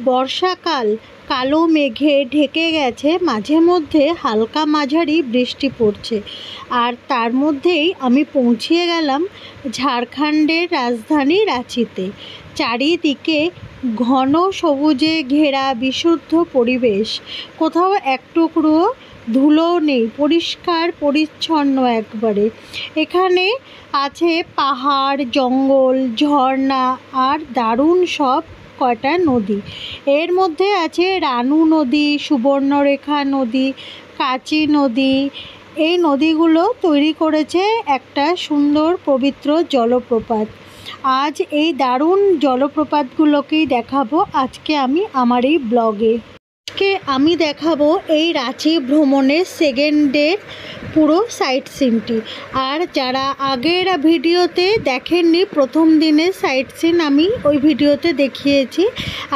বর্ষাকাল কালো মেঘে ঢেকে গেছে, মাঝে মধ্যে হালকা মাঝারি বৃষ্টি পড়ছে। আর তার মধ্যেই আমি পৌঁছে গেলাম ঝাড়খণ্ডের রাজধানী রাঁচিতে। চারিদিকে ঘন সবুজে ঘেরা বিশুদ্ধ পরিবেশ, কোথাও এক টুকরো ধুলো নেই, পরিষ্কার পরিচ্ছন্ন একবারে। এখানে আছে পাহাড়, জঙ্গল, ঝর্ণা আর দারুণ সব কয়টা নদী। এর মধ্যে আছে রানু নদী, সুবর্ণরেখা নদী, কাচি নদী। এই নদীগুলো তৈরি করেছে একটা সুন্দর পবিত্র জলপ্রপাত। আজ এই দারুণ জলপ্রপাতগুলোকেই দেখাবো আজকে আমি আমার এই ব্লগে। আজকে আমি দেখাবো এই রাঁচি ভ্রমণের সেকেন্ডের পুরো সাইট সিনটি। আর যারা আগের ভিডিওতে দেখেননি, প্রথম দিনের সাইট সিন আমি ওই ভিডিওতে দেখিয়েছি,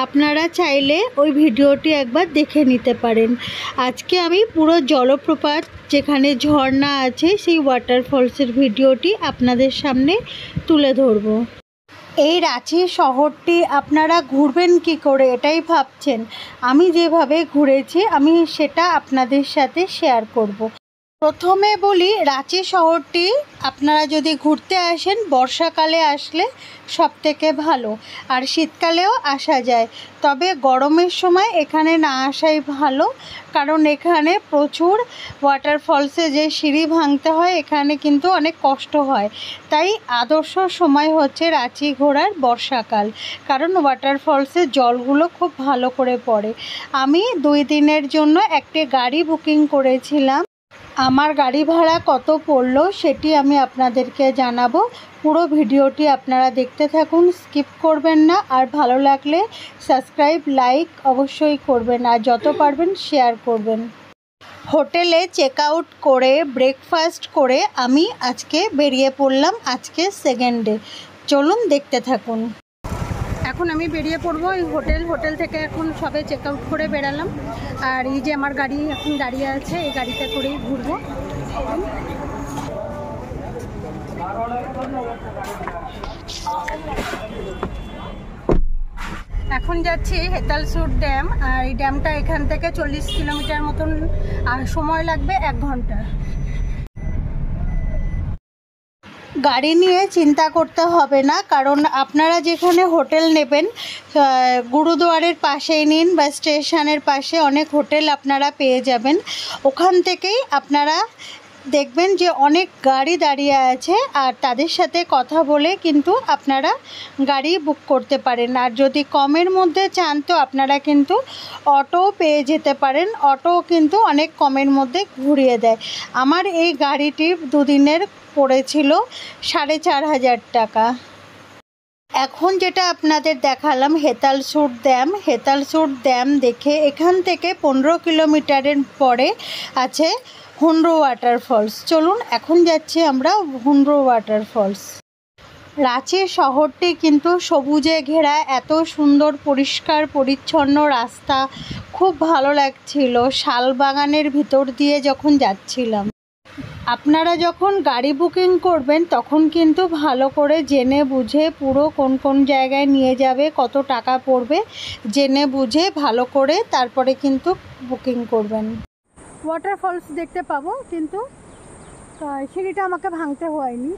আপনারা চাইলে ওই ভিডিওটি একবার দেখে নিতে পারেন। আজকে আমি পুরো জলপ্রপাত, যেখানে ঝর্ণা আছে, সেই ওয়াটারফলসের ভিডিওটি আপনাদের সামনে তুলে ধরবো। এই রাঁচি শহরটি আপনারা ঘুরবেন কি করে এটাই ভাবছেন। আমি যেভাবে ঘুরেছি আমি সেটা আপনাদের সাথে শেয়ার করব। প্রথমে বলি, রাঁচি শহরটি আপনারা যদি ঘুরতে আসেন বর্ষাকালে আসলে সবথেকে ভালো, আর শীতকালেও আসা যায়। তবে গরমের সময় এখানে না আসাই ভালো, কারণ এখানে প্রচুর ওয়াটারফলসে যে সিঁড়ি ভাঙতে হয়, এখানে কিন্তু অনেক কষ্ট হয়। তাই আদর্শ সময় হচ্ছে রাঁচি ঘোরার বর্ষাকাল, কারণ ওয়াটারফলসের জলগুলো খুব ভালো করে পড়ে। আমি 2 দিনের জন্য একটি গাড়ি বুকিং করেছিলাম। আমার গাড়ি ভাড়া কত পড়লো সেটি আমি আপনাদেরকে জানাবো। পুরো ভিডিওটি আপনারা দেখতে থাকুন, স্কিপ করবেন না। আর ভালো লাগলে সাবস্ক্রাইব, লাইক অবশ্যই করবেন, আর যত পারবেন শেয়ার করবেন। হোটেলে চেক আউট করে ব্রেকফাস্ট করে আমি আজকে বেরিয়ে পড়লাম আজকে সেকেন্ডে। চলুন দেখতে থাকুন। এখন আমি বেরিয়ে পড়বো এই হোটেল থেকে। এখন সবে চেক আউট করে বেরালাম, আর এই যে আমার গাড়ি এখন দাঁড়িয়ে আছে, এই গাড়িতে করেই ঘুরবো। এখন যাচ্ছি হেতালসুর ড্যাম, আর এই ড্যামটা এখান থেকে 40 কিলোমিটার মতন, আর সময় লাগবে 1 ঘন্টা। গাড়ি নিয়ে চিন্তা করতে হবে না, কারণ আপনারা যেখানে হোটেল নেবেন গুরুদুয়ারের পাশেই নিন বা স্টেশনের পাশে অনেক হোটেল আপনারা পেয়ে যাবেন। ওখান থেকেই আপনারা দেখবেন যে অনেক গাড়ি দাঁড়িয়ে আছে, আর তাদের সাথে কথা বলে কিন্তু আপনারা গাড়ি বুক করতে পারেন। আর যদি কমের মধ্যে চান তো আপনারা কিন্তু অটো পেয়ে যেতে পারেন, অটো কিন্তু অনেক কমের মধ্যে ঘুরিয়ে দেয়। আমার এই গাড়িটির 2 দিনের পড়েছিল 4500 টাকা। এখন যেটা আপনাদের দেখালাম হেতালসুর ড্যাম। হেতালসুর ড্যাম দেখে এখান থেকে 15 কিলোমিটারের পরে আছে হুন্ড্রু ওয়াটারফলস। চলুন এখন যাচ্ছি আমরা হুন্ড্রু ওয়াটারফলস। রাঁচি শহরটি কিন্তু সবুজে ঘেরা, এত সুন্দর পরিষ্কার পরিচ্ছন্ন রাস্তা, খুব ভালো লাগছিল শাল বাগানের ভিতর দিয়ে যখন যাচ্ছিলাম। আপনারা যখন গাড়ি বুকিং করবেন তখন কিন্তু ভালো করে জেনে বুঝে পুরো কোন কোন জায়গায় নিয়ে যাবে, কত টাকা পড়বে জেনে বুঝে ভালো করে তারপরে কিন্তু বুকিং করবেন। ওয়াটারফলস দেখতে পাবো, কিন্তু সিঁড়িটা আমাকে ভাঙতে হয়নি।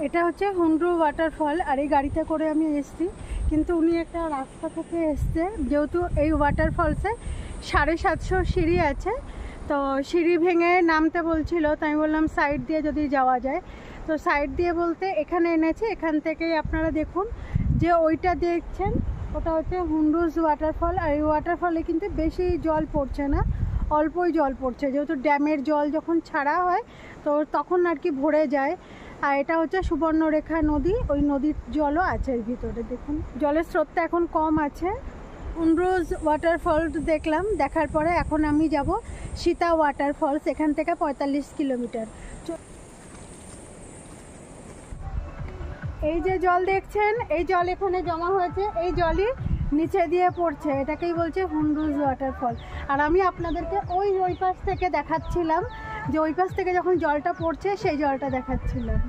এটা হচ্ছে হুন্ড্রু ওয়াটারফল, আর এই গাড়িতে করে আমি এসছি। কিন্তু উনি একটা রাস্তা থেকে এসছে, যেহেতু এই ওয়াটারফলসে 750 সিঁড়ি আছে, তো সিঁড়ি ভেঙে নামতে বলছিল। তো আমি বললাম সাইড দিয়ে যদি যাওয়া যায়, তো সাইড দিয়ে বলতে এখানে এনেছে। এখান থেকেই আপনারা দেখুন যে ওইটা দেখছেন, ওটা হচ্ছে হুন্ড্রুজ ওয়াটারফল। আর এই ওয়াটারফলে কিন্তু বেশি জল পড়ছে না, অল্পই জল পড়ছে, যেহেতু ড্যামের জল যখন ছাড়া হয় তো তখন আর কি ভরে যায়। আর এটা হচ্ছে সুবর্ণরেখা নদী, ওই নদীর জলও আছে এর ভিতরে। দেখুন জলের স্রোতটা এখন কম আছে। হুন্ড্রুজ ওয়াটারফলস দেখলাম, দেখার পরে এখন আমি যাব সীতা ওয়াটারফলস, এখান থেকে 45 কিলোমিটার। এই যে জল দেখছেন, এই জল এখানে জমা হয়েছে, এই জলই নিচে দিয়ে পড়ছে, এটাকেই বলছে হুন্ড্রুজ ওয়াটারফল। আর আমি আপনাদেরকে ওই পাশ থেকে দেখাচ্ছিলাম, যে ওই পাশ থেকে যখন জলটা পড়ছে সেই জলটা দেখাচ্ছিলাম।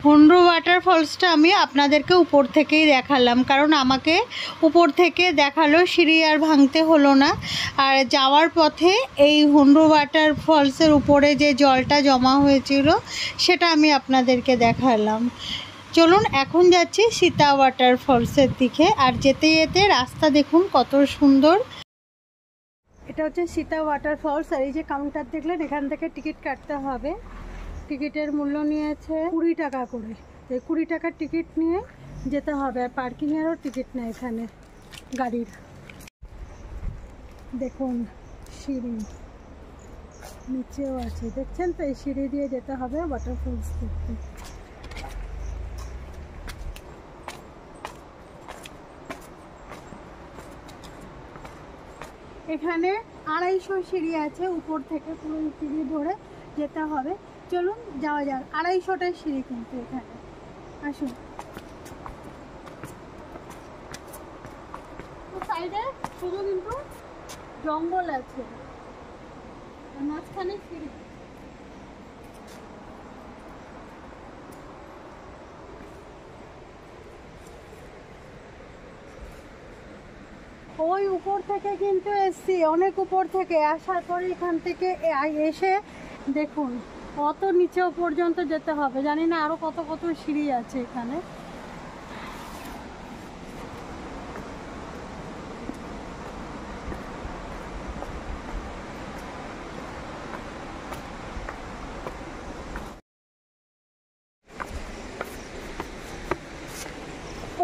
হুন্ডু ওয়াটারফলসটা আমি আপনাদেরকে উপর থেকেই দেখালাম, কারণ আমাকে উপর থেকে দেখালো, সিঁড়ি আর ভাঙতে হলো না। আর যাওয়ার পথে এই হুন্ডু ওয়াটারফলসের উপরে যে জলটা জমা হয়েছিল সেটা আমি আপনাদেরকে দেখালাম। চলুন এখন যাচ্ছি সীতা ওয়াটারফলসের দিকে। আর যেতে যেতে রাস্তা দেখুন কত সুন্দর। এটা হচ্ছে সীতা ওয়াটারফলস। আর এই যে কাউন্টার দেখলেন, এখান থেকে টিকিট কাটতে হবে। টিকিটের মূল্য নিয়েছে 20 টাকা করে। এই 20 টাকার টিকিট নিয়ে যেতে হবে। আর পার্কিংয়েরও টিকিট নেই এখানে গাড়ির। দেখুন সিঁড়ি নিচেও আছে, দেখছেন তো? এই সিঁড়ি দিয়ে যেতে হবে ওয়াটারফলস দেখতে। এখানে 250 সিঁড়ি আছে, উপর থেকে পুরো সিঁড়ি ধরে যেতে হবে। চলুন যাওয়া যাক। 250টার সিঁড়ি কিন্তু এখানে। আসুন। সাইডে শুধু কিন্তু জঙ্গল আছে, মাঝখানে সিঁড়ি। ওই উপর থেকে কিন্তু এসছি, অনেক উপর থেকে। আসার পরে এখান থেকে এসে দেখুন কত নিচে পর্যন্ত যেতে হবে। জানি না আরো কত কত সিঁড়ি আছে এখানে।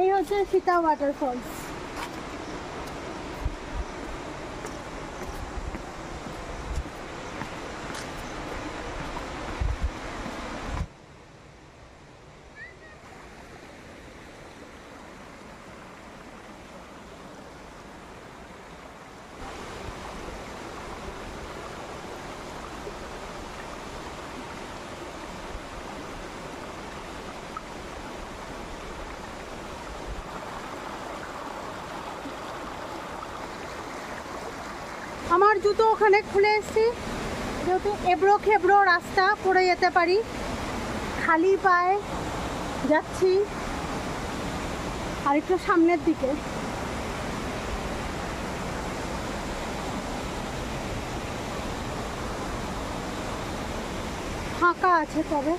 এই হচ্ছে সীতা ওয়াটারফলস। আমার জুতো ওখানে খুলে এসেছি, যেহেতু এবড়ো খেবড়ো রাস্তা, পড়ে যেতে পারি। খালি পায়ে যাচ্ছি আর একটু সামনের দিকে। ফাঁকা আছে তবে।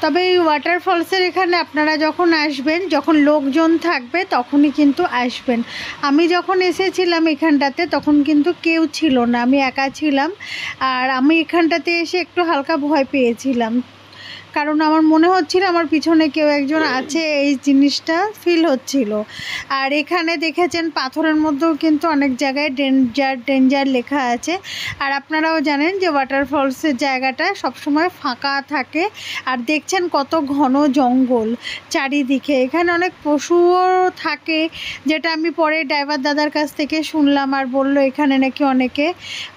তবে এই ওয়াটারফলসের এখানে আপনারা যখন আসবেন, যখন লোকজন থাকবে তখনই কিন্তু আসবেন। আমি যখন এসেছিলাম এখানটাতে তখন কিন্তু কেউ ছিল না, আমি একা ছিলাম। আর আমি এখানটাতে এসে একটু হালকা ভয় পেয়েছিলাম, কারণ আমার মনে হচ্ছিল আমার পিছনে কেউ একজন আছে, এই জিনিসটা ফিল হচ্ছিল। আর এখানে দেখেছেন পাথরের মধ্যেও কিন্তু অনেক জায়গায় ডেঞ্জার ডেঞ্জার লেখা আছে। আর আপনারাও জানেন যে ওয়াটারফলসের জায়গাটা সবসময় ফাঁকা থাকে। আর দেখছেন কত ঘন জঙ্গল চারিদিকে। এখানে অনেক পশুও থাকে, যেটা আমি পরে ড্রাইভার দাদার কাছ থেকে শুনলাম। আর বলল এখানে নাকি অনেকে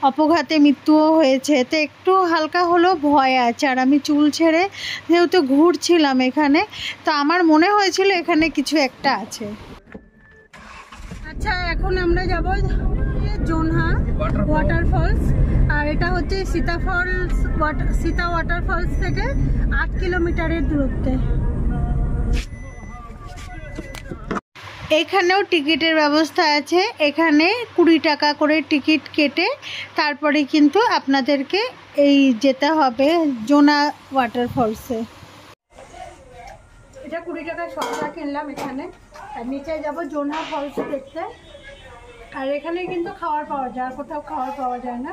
অপঘাতে মৃত্যুও হয়েছে। তো একটু হালকা হলেও ভয় আছে। আর আমি চুল ছেড়ে যেহেতু ঘুরছিলাম এখানে, তো আমার মনে হয়েছিল এখানে কিছু একটা আছে। আচ্ছা, এখন আমরা যাব জোনহা ওয়াটারফলস। আর এটা হচ্ছে সীতা ওয়াটারফলস থেকে 8 কিলোমিটারের দূরত্বে। এখানেও টিকিটের ব্যবস্থা আছে। এখানে 20 টাকা করে টিকিট কেটে তারপরে কিন্তু আপনাদেরকে এই যেতে হবে জোনা ওয়াটারফলসে। এটা 20 টাকায় সবটা কিনলাম এখানে। আর নিচে যাব জোনা ফলস দেখতে। আর এখানে কিন্তু খাবার পাওয়া যায়, আর কোথাও খাবার পাওয়া যায় না।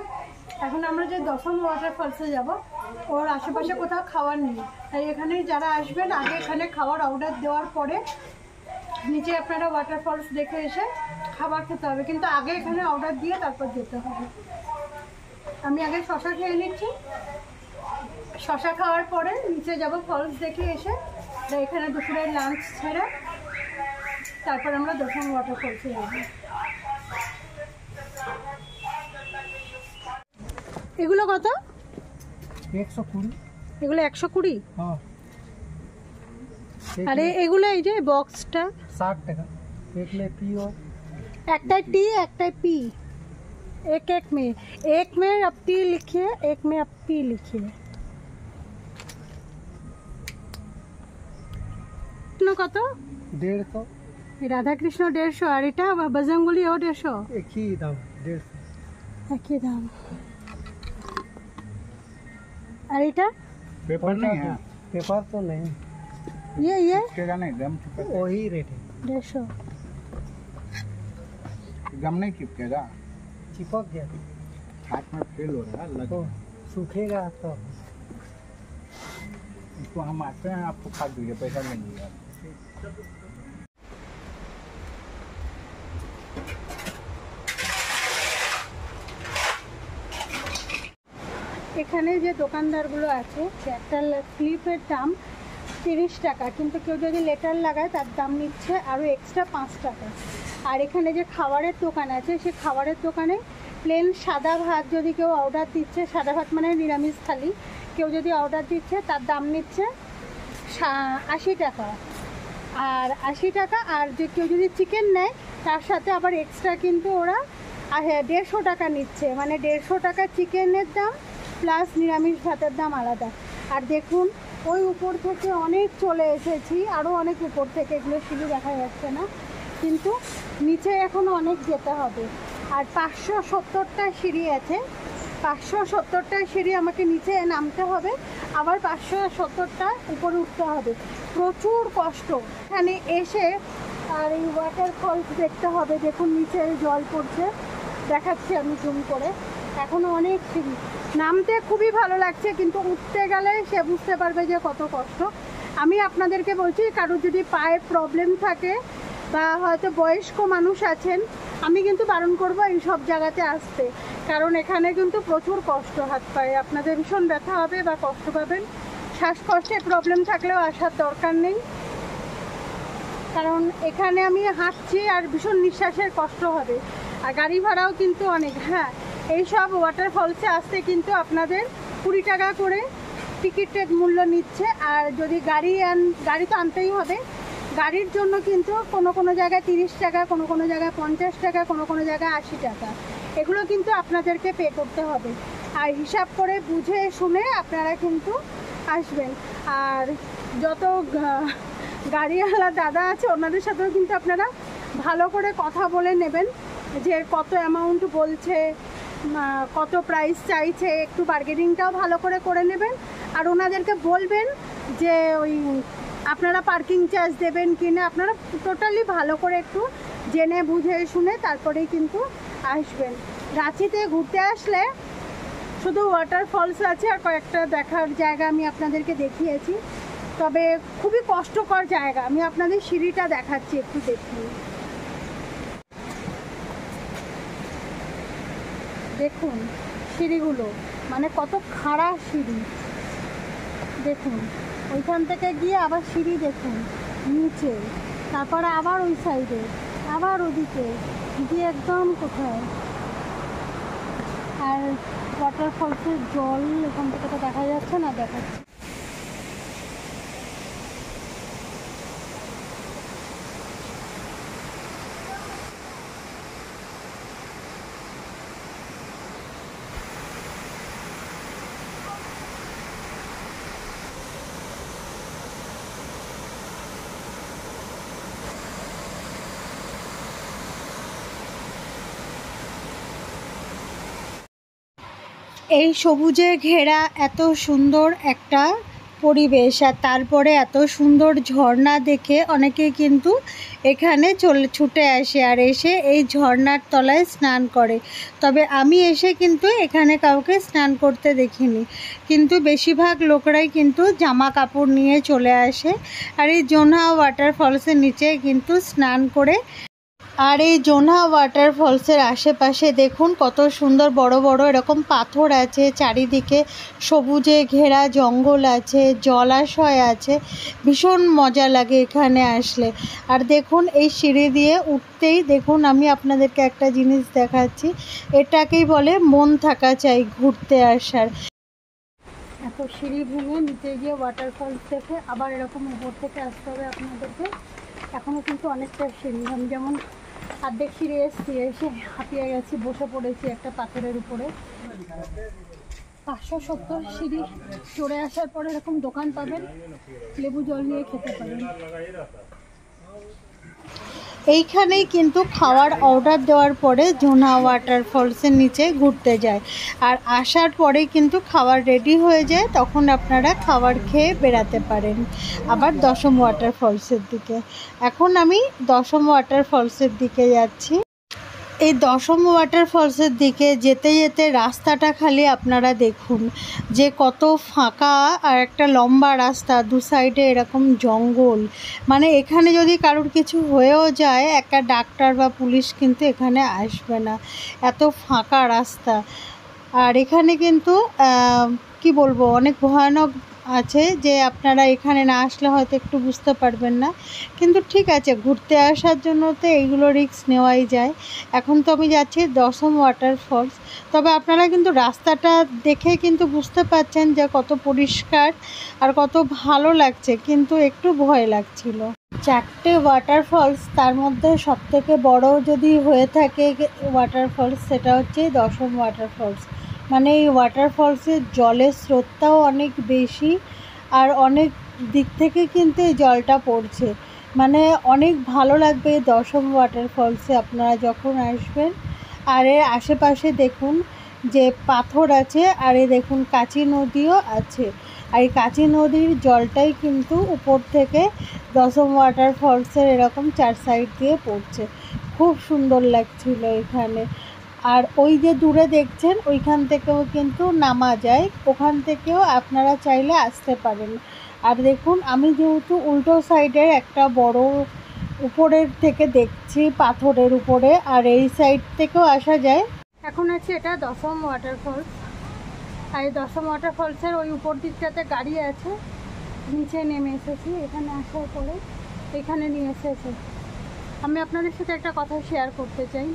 এখন আমরা যে দশম ওয়াটারফলসে যাব, ওর আশেপাশে কোথাও খাবার নেই। তাই এখানে যারা আসবেন আগে এখানে খাবার অর্ডার দেওয়ার পরে নিচে আপনারা ওয়াটারফলস দেখে এসে খাবার খেতে হবে। কিন্তু আগে এখানে অর্ডার দিয়ে তারপর যেতে হবে। আমি আগে শশা খেয়ে নিচ্ছি, শশা খাওয়ার পরে নিচে যাব ফলস দেখে এসে এখানে দুপুরের লাঞ্চ ছেড়ে তারপর আমরা দশম ওয়াটারফলসে যাব। এগুলো কত? 120। এগুলো 120? হ্যাঁ। আরে এগুলো এই যে বক্সটা 60 টাকা। একলে পি ও একটা টি একটা পি। एक में अप्पी लिखिए, एक में अप्पी लिखिए। কত? 150। রাধা কৃষ্ণ 150 আর এটা বজরংবলী ও 150। একই দাম 150। একই দাম। আর এটা पेपर नहीं है, पेपर तो नहीं, ये चिपकेगा नहीं, गम चिपकेगा, वही रेट है 150। गम नहीं चिपकेगा, चिपक गया हाथ में फेल हो रहा है, तो सूखेगा तो इसको हम आते हैं, आपको काट दीजिए, पैसा नहीं मिलेगा। এখানে যে দোকানদারগুলো আছে একটা ক্লিপের দাম 30 টাকা, কিন্তু কেউ যদি লেটার লাগায় তার দাম নিচ্ছে আরও এক্সট্রা 5 টাকা। আর এখানে যে খাবারের দোকান আছে সেই খাবারের দোকানে প্লেন সাদা ভাত যদি কেউ অর্ডার দিচ্ছে, সাদা ভাত মানে নিরামিষ থালি কেউ যদি অর্ডার দিচ্ছে তার দাম নিচ্ছে 80 টাকা। আর 80 টাকা, আর যে কেউ যদি চিকেন নেয় তার সাথে আবার এক্সট্রা কিন্তু ওরা 150 টাকা নিচ্ছে, মানে 150 টাকা চিকেনের দাম প্লাস নিরামিষ ভাতের দাম আলাদা। আর দেখুন ওই উপর থেকে অনেক চলে এসেছি, আরও অনেক উপর থেকে, এগুলো সিঁড়ি দেখা যাচ্ছে না, কিন্তু নিচে এখনও অনেক যেতে হবে। আর 570টা সিঁড়ি আছে, 570টা সিঁড়ি আমাকে নিচে নামতে হবে, আবার 570টা উপরে উঠতে হবে, প্রচুর কষ্ট। এখানে এসে আর এই ওয়াটারফলস দেখতে হবে। দেখুন নিচে জল পড়ছে, দেখাচ্ছি আমি জুম করে, এখনও অনেক সিঁড়ি। নামতে খুবই ভালো লাগছে, কিন্তু উঠতে গেলে সে বুঝতে পারবে যে কত কষ্ট। আমি আপনাদেরকে বলছি, কারোর যদি পায়ে প্রবলেম থাকে বা হয়তো বয়স্ক মানুষ আছেন, আমি কিন্তু বারণ করবো এই সব জায়গাতে আসতে, কারণ এখানে কিন্তু প্রচুর কষ্ট। হাত পায়ে আপনাদের ভীষণ ব্যথা হবে বা কষ্ট পাবেন। শ্বাসকষ্টের প্রবলেম থাকলেও আসার দরকার নেই, কারণ এখানে আমি হাঁটছি আর ভীষণ নিঃশ্বাসের কষ্ট হবে, আর গাড়ি ভাড়াও কিন্তু অনেক। হ্যাঁ, এইসব ওয়াটারফলসে আসতে কিন্তু আপনাদের 20 টাকা করে টিকিটের মূল্য নিচ্ছে। আর যদি গাড়ি তো আনতেই হবে, গাড়ির জন্য কিন্তু কোনো জায়গায় 30 টাকা, কোনো জায়গায় 50 টাকা, কোনো জায়গায় 80 টাকা, এগুলো কিন্তু আপনাদেরকে পে করতে হবে। আর হিসাব করে বুঝে শুনে আপনারা কিন্তু আসবেন। আর যত গাড়িওয়ালা দাদা আছে ওনাদের সাথেও কিন্তু আপনারা ভালো করে কথা বলে নেবেন, যে কত অ্যামাউন্ট বলছে, কত প্রাইস চাইছে, একটু বার্গেনিংটাও ভালো করে নেবেন। আর ওনাদেরকে বলবেন যে ওই আপনারা পার্কিং চার্জ দেবেন কি না, আপনারা টোটালি ভালো করে একটু জেনে বুঝে শুনে তারপরেই কিন্তু আসবেন। রাঁচিতে ঘুরতে আসলে শুধু ওয়াটারফলস আছে আর কয়েকটা দেখার জায়গা আমি আপনাদেরকে দেখিয়েছি, তবে খুবই কষ্টকর জায়গা। আমি আপনাদের সিঁড়িটা দেখাচ্ছি, একটু দেখুন। দেখুন সিঁড়িগুলো, মানে কত খাড়া সিঁড়ি। দেখুন ওইখান থেকে গিয়ে আবার সিঁড়ি দেখুন নিচে, তারপরে আবার ওই সাইডে, আবার ওদিকে গিয়ে একদম কোথায়। আর ওয়াটারফলসের জল এখান থেকে তো দেখা যাচ্ছে না, দেখাচ্ছে। এই সবুজে ঘেরা এত সুন্দর একটা পরিবেশ, আর তারপরে এত সুন্দর ঝর্ণা দেখে অনেকে কিন্তু এখানে ছুটে আসে আর এসে এই ঝর্ণার তলায় স্নান করে। তবে আমি এসে কিন্তু এখানে কাউকে স্নান করতে দেখিনি, কিন্তু বেশিরভাগ লোকরাই কিন্তু জামা কাপড় নিয়ে চলে আসে আর এই জোনহা ওয়াটারফলসের নিচে কিন্তু স্নান করে। আর এই জোনহা ওয়াটারফলসের আশেপাশে দেখুন কত সুন্দর বড় বড় এরকম পাথর আছে, চারিদিকে সবুজে ঘেরা জঙ্গল আছে, জলাশয় আছে, ভীষণ মজা লাগে এখানে আসলে। আর দেখুন এই সিঁড়ি দিয়ে উঠতেই দেখুন আমি আপনাদেরকে একটা জিনিস দেখাচ্ছি, এটাকেই বলে মন থাকা চাই ঘুরতে আসার। এত সিঁড়ি ভেঙে নিচে গিয়ে ওয়াটারফলস দেখে আবার এরকম উপর থেকে আসতে হবে আপনাদেরকে। এখনও কিন্তু অনেকটা সিঁড়ি, আমি যেমন অর্ধেক ফিরে এসছি, এসে হাঁপিয়ে গেছি, বসে পড়েছি একটা পাথরের উপরে। 570 সিঁড়ি চড়ে আসার পরে এরকম দোকান পাবেন, লেবু জল নিয়ে খেতে পারেন। এইখানেই কিন্তু খাওয়ার অর্ডার দেওয়ার পরে জোনা ওয়াটারফলসের নিচে ঘুরতে যায়, আর আসার পরে কিন্তু খাবার রেডি হয়ে যায়, তখন আপনারা খাবার খেয়ে বেড়াতে পারেন আবার দশম ওয়াটারফলসের দিকে। এখন আমি দশম ওয়াটারফলসের দিকে যাচ্ছি। এই দশম ওয়াটারফলসের দিকে যেতে যেতে রাস্তাটা খালি আপনারা দেখুন যে কত ফাঁকা, আর একটা লম্বা রাস্তা, দু সাইডে এরকম জঙ্গল। মানে এখানে যদি কারোর কিছু হয়েও যায়, একটা ডাক্তার বা পুলিশ কিন্তু এখানে আসবে না, এত ফাঁকা রাস্তা। আর এখানে কিন্তু কি বলবো, অনেক ভয়ানক আছে, যে আপনারা এখানে না আসলে হয়তো একটু বুঝতে পারবেন না, কিন্তু ঠিক আছে, ঘুরতে আসার জন্য তো এইগুলো রিস্ক নেওয়াই যায়। এখন তো আমি যাচ্ছি দশম ওয়াটারফলস, তবে আপনারা কিন্তু রাস্তাটা দেখে কিন্তু বুঝতে পারছেন যে কত পরিষ্কার আর কত ভালো লাগছে, কিন্তু একটু ভয় লাগছিল। 4টে ওয়াটারফলস, তার মধ্যে সবথেকে বড় যদি হয়ে থাকে ওয়াটারফলস, সেটা হচ্ছে দশম ওয়াটারফলস। মানে এই ওয়াটারফলসের জলের স্রোতটাও অনেক বেশি, আর অনেক দিক থেকে কিন্তু এই জলটা পড়ছে। মানে অনেক ভালো লাগবে এই দশম ওয়াটারফলসে আপনারা যখন আসবেন। আর এর আশেপাশে দেখুন যে পাথর আছে, আর এ দেখুন কাচি নদীও আছে, আর এই কাচি নদীর জলটাই কিন্তু উপর থেকে দশম ওয়াটারফলসের এরকম 4 সাইড দিয়ে পড়ছে। খুব সুন্দর লাগছিল এখানে। আর ওই যে দূরে দেখছেন, ওইখান থেকেও কিন্তু নামা যায়, ওখান থেকেও আপনারা চাইলে আসতে পারেন। আর দেখুন, আমি যেহেতু উল্টো সাইডের একটা বড় উপরের থেকে দেখছি পাথরের উপরে, আর এই সাইড থেকেও আসা যায়। এখন আছে এটা দশম ওয়াটারফলস, আর এই দশম ওয়াটারফলসের ওই উপর দিকটাতে গাড়ি আছে, নিচে নেমে এসেছি। এখানে আসার পরে এখানে নিয়ে এসেছে। আমি আপনাদের সাথে একটা কথা শেয়ার করতে চাই।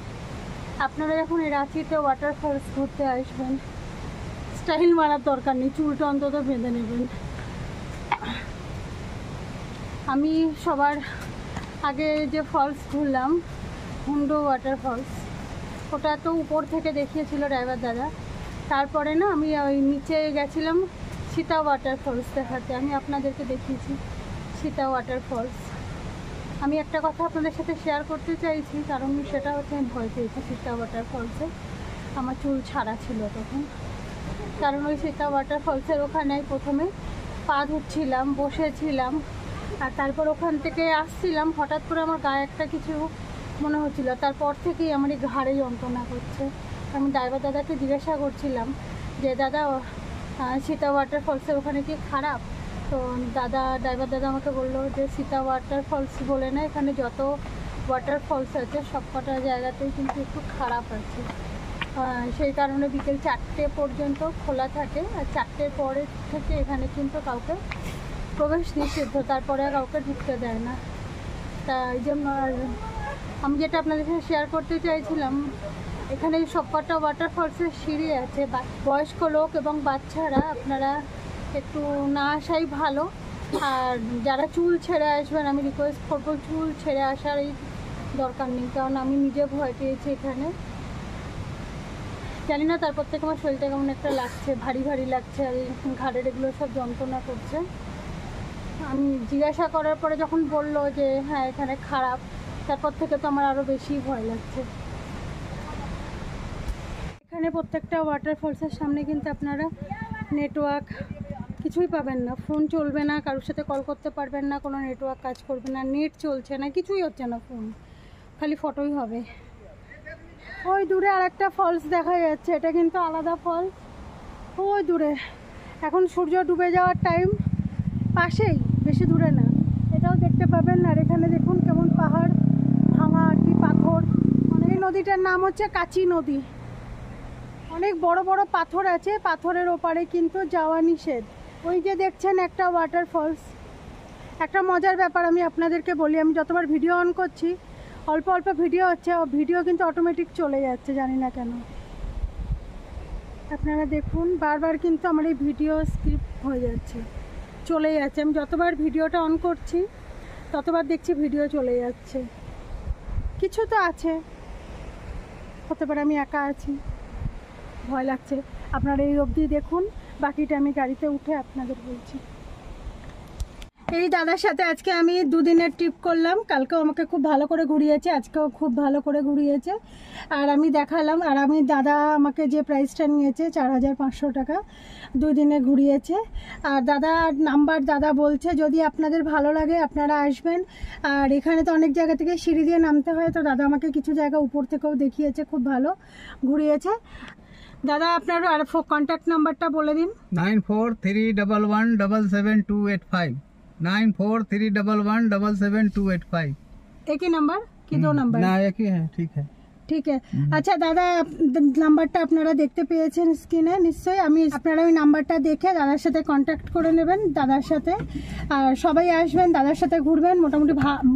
আপনারা যখন এই রাঁচিতে ওয়াটারফলস ঘুরতে আসবেন, স্টাইল মারার দরকার নেই, চুলটা অন্তত বেঁধে নেবেন। আমি সবার আগে যে ফলস ঘুরলাম, হুন্ডো ওয়াটারফলস, ওটা তো উপর থেকে দেখিয়েছিল ড্রাইভার দাদা। তারপরে না আমি ওই নিচে গেছিলাম সীতা ওয়াটারফলস দেখাতে, আমি আপনাদেরকে দেখিয়েছি সীতা ওয়াটারফলস। আমি একটা কথা আপনাদের সাথে শেয়ার করতে চাইছি, কারণ সেটা হচ্ছে আমি ভয় পেয়েছি সীতা ওয়াটারফলসে। আমার চুল ছাড়া ছিল তখন, কারণ ওই সীতা ওয়াটারফলসের ওখানে প্রথমে পা ধুচ্ছিলাম, বসেছিলাম, আর তারপর ওখান থেকে আসছিলাম, হঠাৎ করে আমার গায়ে একটা কিছু মনে হচ্ছিলো, তারপর থেকেই আমার এই ঘাড়ে যন্ত্রণা করছে। আমি ড্রাইভার দাদাকে জিজ্ঞাসা করছিলাম যে দাদা, সীতা ওয়াটারফলসের ওখানে কি খারাপ? তো ড্রাইভার দাদা আমাকে বললো যে সীতা ওয়াটারফলস বলে না, এখানে যত ওয়াটারফলস আছে সব কটা জায়গাতেই কিন্তু একটু খারাপ আছে। সেই কারণে বিকেল 4টে পর্যন্ত খোলা থাকে, আর 4টের পরে থেকে এখানে কিন্তু কাউকে প্রবেশ নিষিদ্ধ, তারপরে কাউকে ঢুকতে দেয় না। তা এই জন্য আমি যেটা আপনাদের সাথে শেয়ার করতে চাইছিলাম, এখানে সবকটা ওয়াটারফলসের সিঁড়ি আছে। বয়স্ক লোক এবং বাচ্চারা আপনারা একটু না আসাই ভালো। আর যারা চুল ছেড়ে আসবেন, আমি রিকোয়েস্ট করবো চুল ছেড়ে আসার এই দরকার নেই, কারণ আমি নিজে ভয় পেয়েছি এখানে। জানি না, তারপর থেকে আমার শরীরটা কেমন একটা লাগছে, ভারী ভারী লাগছে, আর ঘাড়ের এগুলো সব যন্ত্রণা করছে। আমি জিজ্ঞাসা করার পরে যখন বললো যে হ্যাঁ এখানে খারাপ, তারপর থেকে তো আমার আরও বেশি ভয় লাগছে। এখানে প্রত্যেকটা ওয়াটারফলসের সামনে কিন্তু আপনারা নেটওয়ার্ক কিছুই পাবেন না, ফোন চলবে না, কারোর সাথে কল করতে পারবেন না, কোনো নেটওয়ার্ক কাজ করবে না, নেট চলছে না, কিছুই হচ্ছে না, ফোন খালি ফটোই হবে। ওই দূরে আর একটা ফলস দেখা যাচ্ছে, এটা কিন্তু আলাদা ফলস, ওই দূরে। এখন সূর্য ডুবে যাওয়ার টাইম, পাশেই, বেশি দূরে না, এটাও দেখতে পাবেন। আর এখানে দেখুন কেমন পাহাড় ভাঙা আর কি পাথর। এই নদীটার নাম হচ্ছে কাচি নদী। অনেক বড় বড় পাথর আছে, পাথরের ওপারে কিন্তু যাওয়া নিষেধ। ওই যে দেখছেন একটা ওয়াটারফলস। একটা মজার ব্যাপার আমি আপনাদেরকে বলি, আমি যতবার ভিডিও অন করছি অল্প অল্প ভিডিও হচ্ছে, ভিডিও কিন্তু অটোমেটিক চলে যাচ্ছে, জানি না কেন। আপনারা দেখুন বারবার কিন্তু আমার এই ভিডিও স্কিপ হয়ে যাচ্ছে, চলে যাচ্ছে। আমি যতবার ভিডিওটা অন করছি ততবার দেখছি ভিডিও চলে যাচ্ছে। কিছু তো আছে, হতে পারে আমি একা আছি, ভয় লাগছে। আপনারা এই অবধি দেখুন, বাকিটা আমি গাড়িতে উঠে আপনাদের বলছি। এই দাদার সাথে আজকে আমি 2 দিনের ট্রিপ করলাম। কালকেও আমাকে খুব ভালো করে ঘুরিয়েছে, আজকেও খুব ভালো করে ঘুরিয়েছে। আর আমি দেখালাম, আর আমি দাদা আমাকে যে প্রাইসটা নিয়েছে 4500 টাকা, 2 দিনে ঘুরিয়েছে। আর দাদা বলছে যদি আপনাদের ভালো লাগে আপনারা আসবেন। আর এখানে তো অনেক জায়গা থেকে সিঁড়ি দিয়ে নামতে হয়, তো দাদা আমাকে কিছু জায়গা উপর থেকেও দেখিয়েছে, খুব ভালো ঘুরিয়েছে। দাদা আপনার আর কন্ট্যাক্ট নাম্বারটা বলে দিন। 9431177285 9431177285। एक ही नंबर कि 2 नंबर? ना, एक ही है। ঠিক है। আচ্ছা দাদা, নাম্বারটা আপনারা দেখতে পেয়েছেন স্ক্রিনে নিশ্চয়ই। আপনারা ওই নাম্বারটা দেখে দাদার সাথে কন্ট্যাক্ট করে নেবেন, দাদার সাথে। আর সবাই আসবেন, দাদার সাথে ঘুরবেন।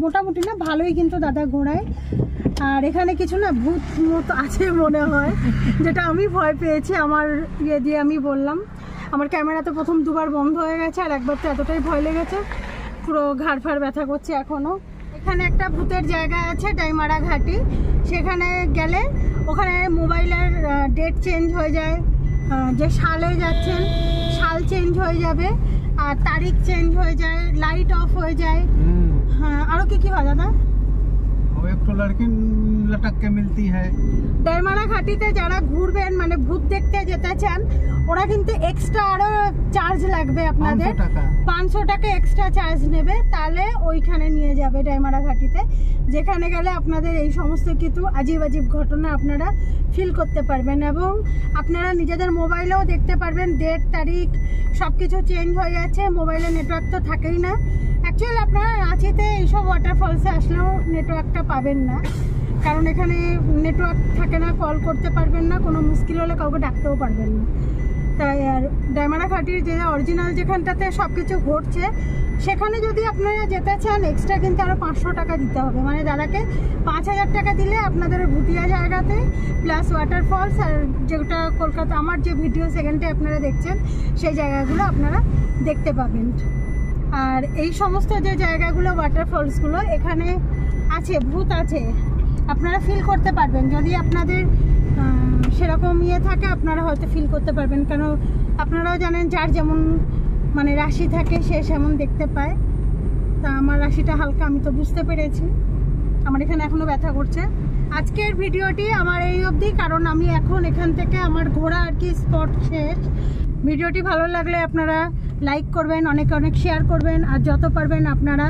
মোটামুটি না, ভালোই কিন্তু দাদা ঘোরায়। আর এখানে কিছু না ভূত মতো আছে মনে হয়, যেটা আমি ভয় পেয়েছি। আমার ইয়ে দিয়ে আমি বললাম, আমার ক্যামেরা তো প্রথম 2বার বন্ধ হয়ে গেছে, আর একবার তো এতটাই ভয় লেগেছে, পুরো ঘাড় ফাড় ব্যথা করছে এখনও। এখানে একটা ভূতের জায়গা আছে ডাইমারা ঘাটি, সেখানে গেলে ওখানে মোবাইলের ডেট চেঞ্জ হয়ে যায়, যে সালে যাচ্ছেন সাল চেঞ্জ হয়ে যাবে, আর তারিখ চেঞ্জ হয়ে যায়, লাইট অফ হয়ে যায়। হ্যাঁ, আরও কি হয় দাদা? वो एक तो लड़की लटक के मिलती है। ডাইমারা ঘাটিতে যারা ঘুরবেন, মানে ভূত দেখতে যেতে চান, ওরা কিন্তু এক্সট্রা আরো চার্জ লাগবে আপনাদের, 500 টাকা এক্সট্রা চার্জ নেবে, তাহলে ওইখানে নিয়ে যাবে ডাইমারা ঘাটিতে। যেখানে গেলে আপনাদের এই সমস্ত কিছু আজীব ঘটনা আপনারা ফিল করতে পারবেন, এবং আপনারা নিজেদের মোবাইলেও দেখতে পারবেন ডেট তারিখ সব কিছু চেঞ্জ হয়ে যাচ্ছে। মোবাইলে নেটওয়ার্ক তো থাকেই না। অ্যাকচুয়ালি আপনারা রাঁচিতে এইসব ওয়াটারফলসে আসলেও নেটওয়ার্কটা পাবেন না, কারণ এখানে নেটওয়ার্ক থাকে না, কল করতে পারবেন না, কোনো মুশকিল হলে কাউকে ডাকতেও পারবেন না। তাই আর ডাইমারা ঘাটির যে অরিজিনাল যেখানটাতে সব কিছু ঘটছে, সেখানে যদি আপনারা যেতে চান এক্সট্রা কিন্তু আরও 500 টাকা দিতে হবে। মানে দাদাকে 5000 টাকা দিলে আপনাদের ভুতিয়া জায়গাতে প্লাস ওয়াটারফলস, আর যেটা কলকাতা আমার যে ভিডিও সেকেন্ডে আপনারা দেখছেন সেই জায়গাগুলো আপনারা দেখতে পাবেন। আর এই সমস্ত যে জায়গাগুলো ওয়াটারফলসগুলো এখানে আছে, ভূত আছে, আপনারা ফিল করতে পারবেন। যদি আপনাদের সেরকম ইয়ে থাকে আপনারা হয়তো ফিল করতে পারবেন, কেন আপনারাও জানেন যার যেমন মানে রাশি থাকে সে সেমন দেখতে পায়। তা আমার রাশিটা হালকা, আমি তো বুঝতে পেরেছি। আমার এখানে এখনও ব্যথা করছে। আজকের ভিডিওটি আমার এই অবধি, কারণ আমি এখন এখান থেকে আমার ঘোরা আর কি স্পট শেষ। ভিডিওটি ভালো লাগলে আপনারা লাইক করবেন, অনেক শেয়ার করবেন, আর যত পারবেন আপনারা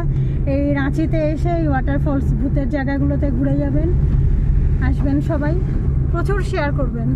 এই রাঁচিতে এসে এই ওয়াটারফলস ভূতের জায়গাগুলোতে ঘুরে যাবেন, আসবেন সবাই, প্রচুর শেয়ার করবেন।